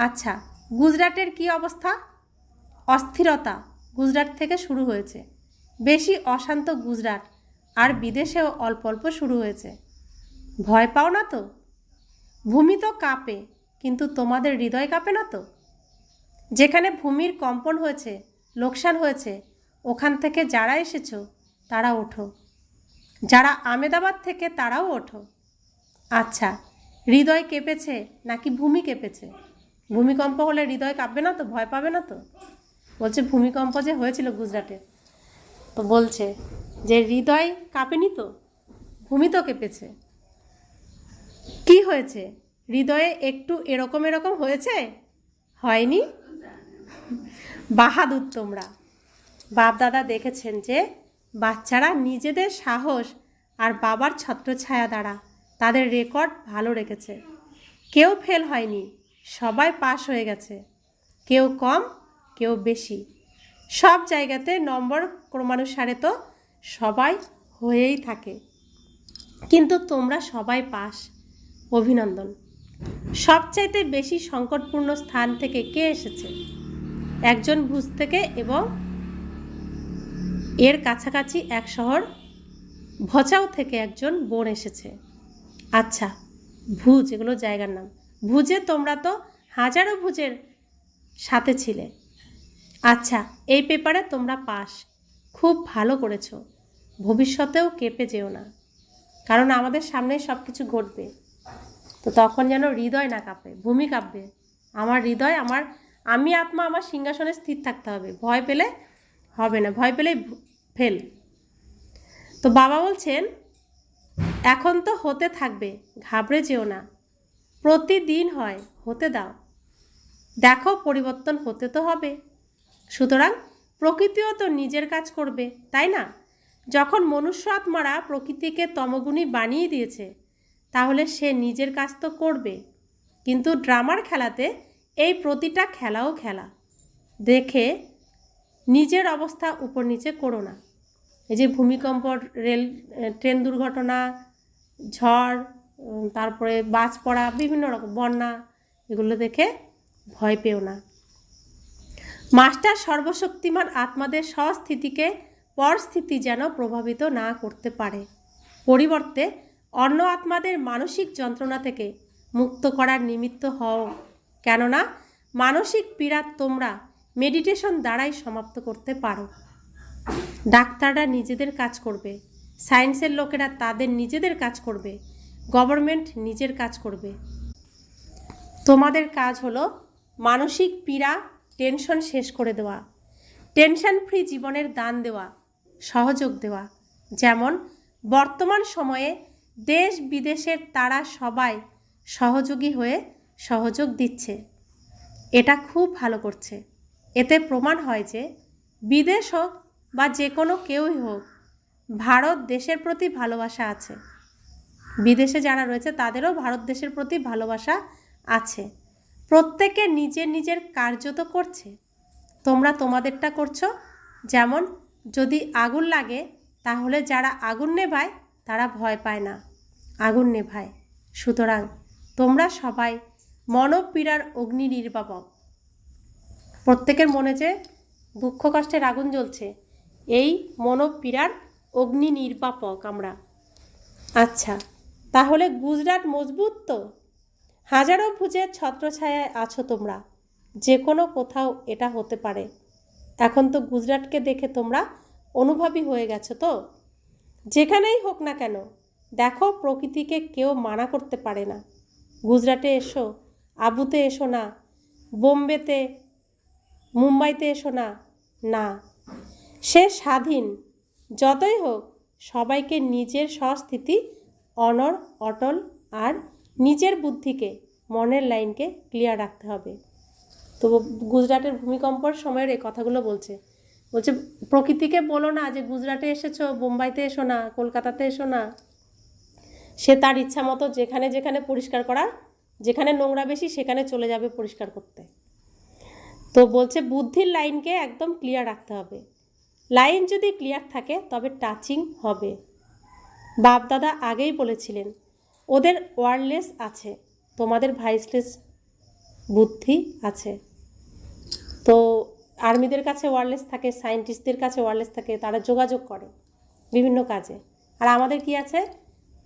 Speaker 1: আচ্ছা গুজরাটের কি অবস্থা? অস্থিরতা গুজরাট থেকে শুরু হয়েছে, বেশি অশান্ত গুজরাট, আর বিদেশেও অল্প অল্প শুরু হয়েছে। ভয় পাও না তো? ভূমি তো কাঁপে, কিন্তু তোমাদের হৃদয় কাঁপে না তো? যেখানে ভূমির কম্পন হয়েছে, লোকসান হয়েছে, ওখান থেকে যারা এসেছো তারা ওঠো। যারা আমেদাবাদ থেকে তারাও ওঠো। আচ্ছা, হৃদয় কেঁপেছে নাকি ভূমি কেঁপেছে? ভূমিকম্প হলে হৃদয় কাঁপবে না তো? ভয় পাবে না তো? বলছে ভূমিকম্প যে হয়েছিল গুজরাটে, তো বলছে যে হৃদয় কাঁপেনি তো, ভূমি তো কেঁপেছে। কি হয়েছে? হৃদয়ে একটু এরকম এরকম হয়েছে? হয়নি? বাহাদুর তোমরা। বাপদাদা দেখেছেন যে বাচ্চারা নিজেদের সাহস আর বাবার ছত্রছায়া দ্বারা তাদের রেকর্ড ভালো রেখেছে। কেউ ফেল হয়নি, সবাই পাস হয়ে গেছে। কেউ কম, কেউ বেশি, সব জায়গাতে নম্বর ক্রমানুসারে তো সবাই হয়েই থাকে, কিন্তু তোমরা সবাই পাস। অভিনন্দন। সবচাইতে বেশি সংকটপূর্ণ স্থান থেকে কে এসেছে? একজন ভুজ থেকে, এবং এর কাছাকাছি এক শহর ভচাউ থেকে একজন বোন এসেছে। আচ্ছা, ভুজ এগুলো জায়গার নাম। ভুজে তোমরা তো হাজারো ভুজের সাথে ছিলে। আচ্ছা, এই পেপারে তোমরা পাস, খুব ভালো করেছো। ভবিষ্যতেও কেঁপে যেও না, কারণ আমাদের সামনে সব কিছু ঘটবে। তো তখন যেন হৃদয় না কাঁপে, ভূমি কাঁপবে। আমার হৃদয়, আমি আত্মা আমার সিংহাসনে স্থির থাকতে হবে। ভয় পেলে হবে না, ভয় পেলেই ফেল। তো বাবা বলছেন এখন তো হতে থাকবে, ঘাবড়ে যেও না। প্রতিদিন হয়, হতে দাও। দেখো পরিবর্তন হতে তো হবে। সুতরাং প্রকৃতিও তো নিজের কাজ করবে, তাই না? যখন মনুষ্য আত্মারা প্রকৃতিকে তমগুণী বানিয়ে দিয়েছে, তাহলে সে নিজের কাজ তো করবে। কিন্তু ড্রামার খেলাতে এই প্রতিটা খেলাও খেলা দেখে নিজের অবস্থা উপর নিচে করো না। এই যে ভূমিকম্প, ট্রেন দুর্ঘটনা, ঝড়, তারপরে বাজ পড়া, বিভিন্ন রকম বন্যা, এগুলো দেখে ভয় পেও না। মাস্টার সর্বশক্তিমান আত্মাদের স্বস্থিতিকে পরস্থিতি যেন প্রভাবিত না করতে পারে। পরিবর্তে অন্য আত্মাদের মানসিক যন্ত্রণা থেকে মুক্ত করার নিমিত্ত হও, কেননা মানসিক পীড়া তোমরা মেডিটেশন দ্বারাই সমাপ্ত করতে পারো। ডাক্তাররা নিজেদের কাজ করবে, সায়েন্সের লোকেরা তাদের নিজেদের কাজ করবে, গভর্নমেন্ট নিজের কাজ করবে। তোমাদের কাজ হলো মানসিক পীড়া, টেনশন শেষ করে দেওয়া, টেনশন ফ্রি জীবনের দান দেওয়া, সহযোগ দেওয়া। যেমন বর্তমান সময়ে দেশ বিদেশের তারা সবাই সহযোগী হয়ে সহযোগ দিচ্ছে। এটা খুব ভালো করছে। এতে প্রমাণ হয় যে বিদেশ হোক বা যে কোনো কেউই হোক, ভারত দেশের প্রতি ভালোবাসা আছে। বিদেশে যারা রয়েছে তাদেরও ভারত দেশের প্রতি ভালোবাসা আছে। প্রত্যেকে নিজের নিজের কার্য তো করছে, তোমরা তোমাদেরটা করছো। যেমন যদি আগুন লাগে, তাহলে যারা আগুন নেভায় তারা ভয় পায় না, আগুন নেভায়। সুতরাং তোমরা সবাই মনোপীড়ার অগ্নি নির্বাপক। প্রত্যেকের মনে যে দুঃখ কষ্টের আগুন জ্বলছে, এই মনোপীড়ার অগ্নি নির্বাপক আমরা। আচ্ছা, তাহলে গুজরাট মজবুত তো? হাজারো ভুজের ছত্রছায়ায় আছো তোমরা, যে কোনো কোথাও এটা হতে পারে। এখন তো গুজরাটকে দেখে তোমরা অনুভবী হয়ে গেছো তো? যেখানেই হোক না কেন, দেখো প্রকৃতিকে কেউ মানা করতে পারে না। গুজরাটে এসো, আবুতে এসো না, বোম্বেতে, মুম্বাইতে এসো না, না, সে স্বাধীন। যতই হোক, সবাইকে নিজের স্বস্থিতি অনড়, অটল আর নিজের বুদ্ধিকে, মনের লাইনকে ক্লিয়ার রাখতে হবে। তো গুজরাটের ভূমিকম্পর সময়ের এই কথাগুলো বলছে প্রকৃতিকে বলো না যে গুজরাটে এসেছো, বোম্বাইতে এসো না, কলকাতাতে এসো না। সে তার ইচ্ছা মতো যেখানে যেখানে পরিষ্কার করার, যেখানে নোংরা বেশি সেখানে চলে যাবে পরিষ্কার করতে। তো বলছে বুদ্ধির লাইনকে একদম ক্লিয়ার রাখতে হবে। লাইন যদি ক্লিয়ার থাকে তবে টাচিং হবে। বাপদাদা আগেই বলেছিলেন ওদের ওয়ারলেস আছে, তোমাদের ভাইসলেস বুদ্ধি আছে। তো আর্মিদের কাছে ওয়্যারলেস থাকে, সায়েন্টিস্টদের কাছে ওয়্যারলেস থাকে, তারা যোগাযোগ করে বিভিন্ন কাজে। আর আমাদের কি আছে?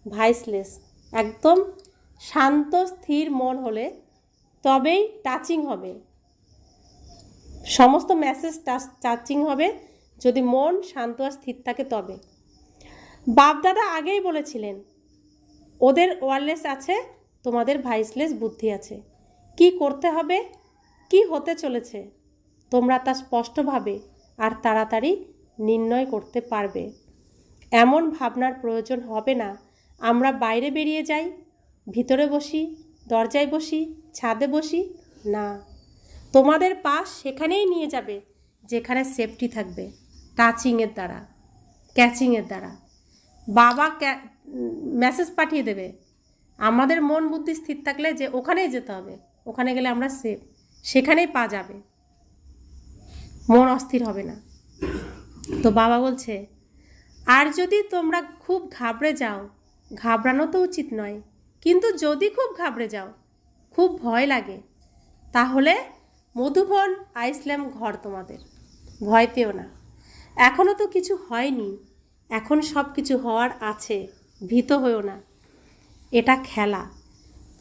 Speaker 1: ভয়েসলেস। একদম শান্ত স্থির মন হলে তবেই টাচিং হবে, সমস্ত মেসেজ টাচিং হবে যদি মন শান্ত আর স্থির থাকে তবে। বাপদাদা আগেই বলেছিলেন ওদের ওয়্যারলেস আছে, তোমাদের ভয়েসলেস বুদ্ধি আছে। কি করতে হবে, কি হতে চলেছে, তোমরা তা স্পষ্টভাবে আর তাড়াতাড়ি নির্ণয় করতে পারবে। এমন ভাবনার প্রয়োজন হবে না আমরা বাইরে বেরিয়ে যাই, ভিতরে বসি, দরজায় বসি, ছাদে বসি। না, তোমাদের পাশ সেখানেই নিয়ে যাবে যেখানে সেফটি থাকবে, টাচিংয়ের দ্বারা, ক্যাচিংয়ের দ্বারা। বাবা মেসেজ পাঠিয়ে দেবে। আমাদের মন বুদ্ধি স্থির থাকলে যে ওখানেই যেতে হবে, ওখানে গেলে আমরা সেফ, সেখানেই পা যাবে, মন অস্থির হবে না। তো বাবা বলছে, আর যদি তোমরা খুব ঘাবড়ে যাও, ঘাবড়ানো তো উচিত নয়, কিন্তু যদি খুব ঘাবড়ে যাও, খুব ভয় লাগে, তাহলে মধুবন আইসল্যাম ঘর তোমাদের। ভয় পেও না, এখনও তো কিছু হয়নি, এখন সব কিছু হওয়ার আছে, ভীত হয়েও না। এটা খেলা,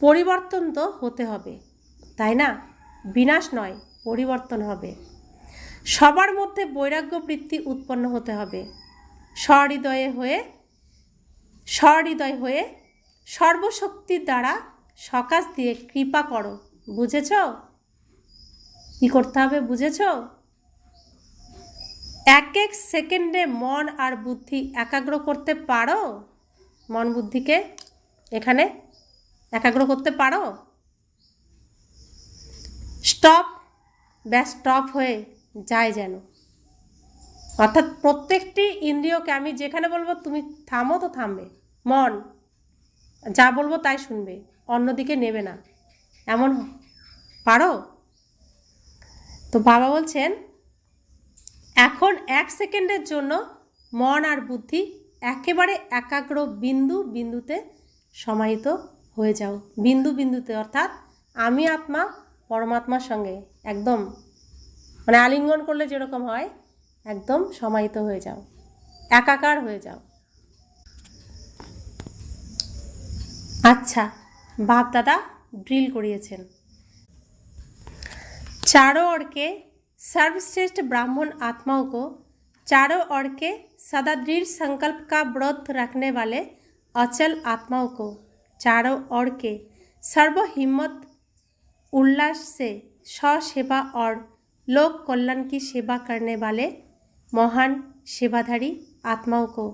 Speaker 1: পরিবর্তন তো হতে হবে, তাই না? বিনাশ নয়, পরিবর্তন হবে। সবার মধ্যে বৈরাগ্য বৃত্তি উৎপন্ন হতে হবে। সহৃদয় হয়ে সর্বশক্তির দ্বারা সকাশ দিয়ে কৃপা করো। বুঝেছ কি করতে হবে? বুঝেছ? এক এক সেকেন্ডে মন আর বুদ্ধি একাগ্র করতে পারো? মন বুদ্ধিকে এখানে একাগ্র করতে পারো? স্টপ, ব্যাস স্টপ হয়ে যায় যেন। অর্থাৎ প্রত্যেকটি ইন্দ্রিয়কে আমি যেখানে বলবো তুমি থামো, তো থামবে। মন যা বলবো তাই শুনবে, অন্যদিকে নেবে না। এমন পারো? তো বাবা বলছেন, এখন এক সেকেন্ডের জন্য মন আর বুদ্ধি একেবারে একাগ্র বিন্দুতে সমাহিত হয়ে যাও। বিন্দুতে, অর্থাৎ আমি আত্মা পরমাত্মার সঙ্গে একদম, মানে আলিঙ্গন করলে যেরকম হয়, একদম সমাহিত হয়ে যাও, একাকার হয়ে যাও। আচ্ছা, বাপ দাদা ड्रिल করিয়েছেন। चारों ओर के सर्वश्रेष्ठ ब्राह्मण आत्माओं को, चारों ओर के सदा दृढ़ संकल्प का व्रत रखने वाले अचल आत्माओं को, चारों ओर के सर्व हिम्मत उल्लास से स्वसेवा और लोक कल्याण की सेवा करने वाले महान सेवाधारी आत्माओं को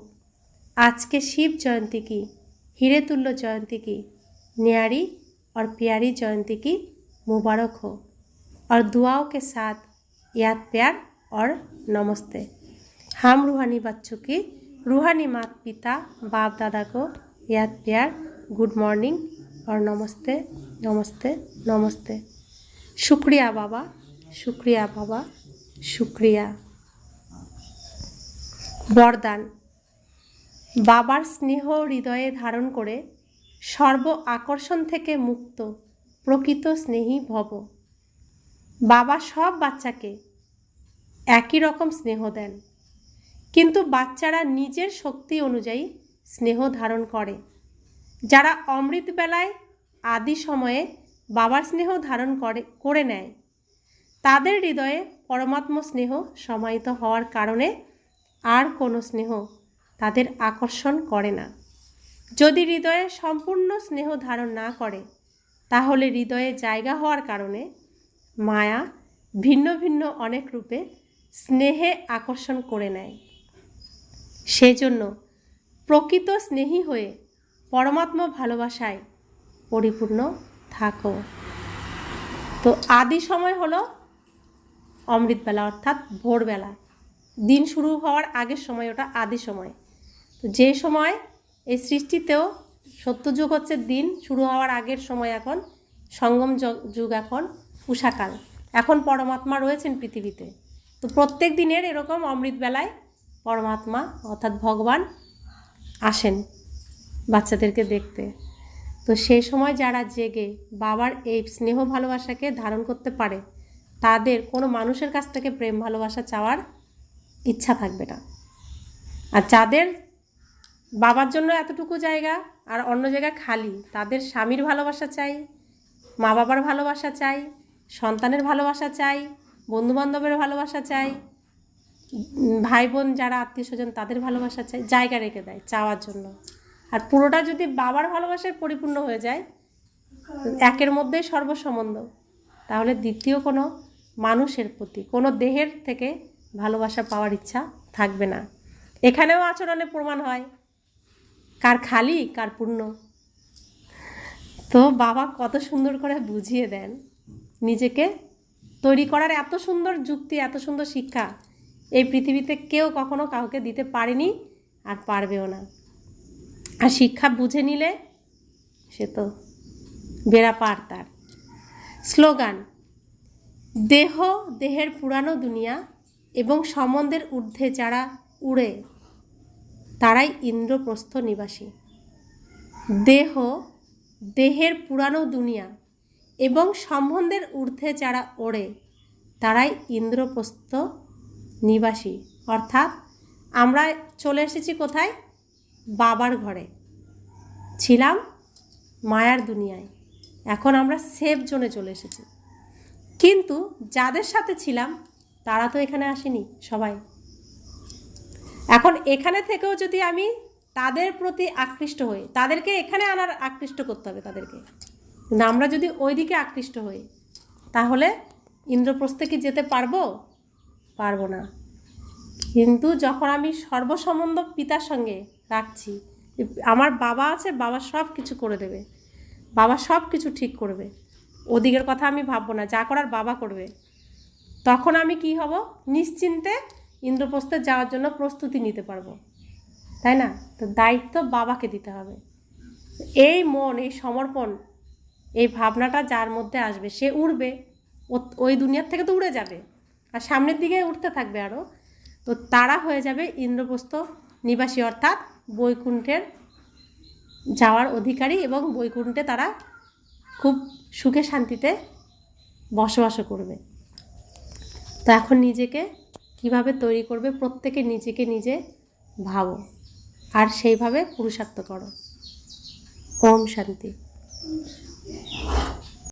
Speaker 1: आज के शिव जयंती की, हीरे तुल्य जयंती की न्यारी और प्यारी जयंती की मुबारक हो। और दुआओं के साथ याद प्यार और नमस्ते। हम रूहानी बच्चों की रूहानी माता पिता बाप दादा को याद प्यार, गुड मॉर्निंग और नमस्ते नमस्ते नमस्ते। शुक्रिया बाबा, शुक्रिया बाबा, शुक्रिया। বরদান। বাবার স্নেহ হৃদয়ে ধারণ করে সর্ব আকর্ষণ থেকে মুক্ত প্রকৃত স্নেহী ভব। বাবা সব বাচ্চাকে একই রকম স্নেহ দেন, কিন্তু বাচ্চারা নিজের শক্তি অনুযায়ী স্নেহ ধারণ করে। যারা অমৃত বেলায় আদি সময়ে বাবার স্নেহ ধারণ করে নেয়, তাদের হৃদয়ে পরমাত্ম স্নেহ সমাহিত হওয়ার কারণে আর কোনো স্নেহ তাদের আকর্ষণ করে না। যদি হৃদয়ে সম্পূর্ণ স্নেহ ধারণ না করে, তাহলে হৃদয়ে জায়গা হওয়ার কারণে মায়া ভিন্ন ভিন্ন অনেক রূপে স্নেহে আকর্ষণ করে নেয়। সেজন্য প্রকৃত স্নেহী হয়ে পরমাত্ম ভালোবাসায় পরিপূর্ণ থাকো। তো আদি সময় হলো অমৃতবেলা, অর্থাৎ ভোরবেলা, দিন শুরু হওয়ার আগের সময়, ওটা আদি সময়। তো যে সময় এই সৃষ্টিতেও সত্যযুগ হচ্ছে দিন শুরু হওয়ার আগের সময়, এখন সঙ্গম যুগ, এখন উষাকাল, এখন পরমাত্মা রয়েছেন পৃথিবীতে। তো প্রত্যেক দিনের এরকম অমৃতবেলায় পরমাত্মা অর্থাৎ ভগবান আসেন বাচ্চাদেরকে দেখতে। তো সেই সময় যারা জেগে বাবার এই স্নেহ ভালোবাসাকে ধারণ করতে পারে, তাদের কোনো মানুষের কাছ থেকে প্রেম ভালোবাসা চাওয়ার ইচ্ছা থাকবে না। আর যাদের বাবার জন্য এতটুকু জায়গা আর অন্য জায়গা খালি, তাদের স্বামীর ভালোবাসা চাই, মা বাবার ভালোবাসা চাই, সন্তানের ভালোবাসা চাই, বন্ধুবান্ধবের ভালোবাসা চাই, ভাই বোন যারা আত্মীয় স্বজন তাদের ভালোবাসা চাই, জায়গা রেখে দেয় চাওয়ার জন্য। আর পুরোটা যদি বাবার ভালোবাসায় পরিপূর্ণ হয়ে যায়, একের মধ্যেই সর্বসম্বন্ধ, তাহলে দ্বিতীয় কোনো মানুষের প্রতি, কোনো দেহের থেকে ভালোবাসা পাওয়ার ইচ্ছা থাকবে না। এখানেও আচরণে প্রমাণ হয় কার খালি কার পূর্ণ। তো বাবা কত সুন্দর করে বুঝিয়ে দেন, নিজেকে তৈরি করার এত সুন্দর যুক্তি, এত সুন্দর শিক্ষা এই পৃথিবীতে কেউ কখনো কাউকে দিতে পারেনি আর পারবেও না। আর শিক্ষা বুঝে নিলে সে তো বেড়া পার তার। স্লোগান: দেহ দেহের পুরানো দুনিয়া এবং সম্বন্ধের ঊর্ধ্বে যারা উড়ে তারাই ইন্দ্রপ্রস্থ নিবাসী। দেহ দেহের পুরানো দুনিয়া এবং সম্বন্ধের ঊর্ধ্বে যারা ওড়ে তারাই ইন্দ্রপ্রস্থ নিবাসী। অর্থাৎ আমরা চলে এসেছি কোথায়? বাবার ঘরে ছিলাম, মায়ার দুনিয়ায়, এখন আমরা সেফ জোনে চলে এসেছি। কিন্তু যাদের সাথে ছিলাম তারা তো এখানে আসেনি সবাই। এখন এখানে থেকেও যদি আমি তাদের প্রতি আকৃষ্ট হই, তাদেরকে এখানে আনার আকৃষ্ট করতে হবে তাদেরকে। কিন্তু আমরা যদি ওইদিকে আকৃষ্ট হই তাহলে ইন্দ্রপ্রস্থে কি যেতে পারবো? পারবো না। কিন্তু যখন আমি সর্বসম্বন্ধ পিতার সঙ্গে রাখছি, আমার বাবা আছে, বাবা সব কিছু করে দেবে, বাবা সব কিছু ঠিক করবে, ওদিকের কথা আমি ভাববো না, যা করার বাবা করবে, তখন আমি কি হব? নিশ্চিন্তে ইন্দ্রপ্রস্থে যাওয়ার জন্য প্রস্তুতি নিতে পারবো, তাই না? তো দায়িত্ব বাবাকে দিতে হবে। এই মন, এই সমর্পণ, এই ভাবনাটা যার মধ্যে আসবে সে উড়বে, ওই দুনিয়ার থেকে তো উড়ে যাবে আর সামনের দিকে উঠতে থাকবে আরও। তো তারা হয়ে যাবে ইন্দ্রপ্রস্থ নিবাসী, অর্থাৎ বৈকুণ্ঠের যাওয়ার অধিকারী, এবং বৈকুণ্ঠে তারা খুব সুখে শান্তিতে বসবাস করবে। তো এখন নিজেকে কিভাবে তৈরি করবে, প্রত্যেকে নিজেকে নিজে ভাবো আর সেইভাবে পুরুষার্থ করো। ওম শান্তি।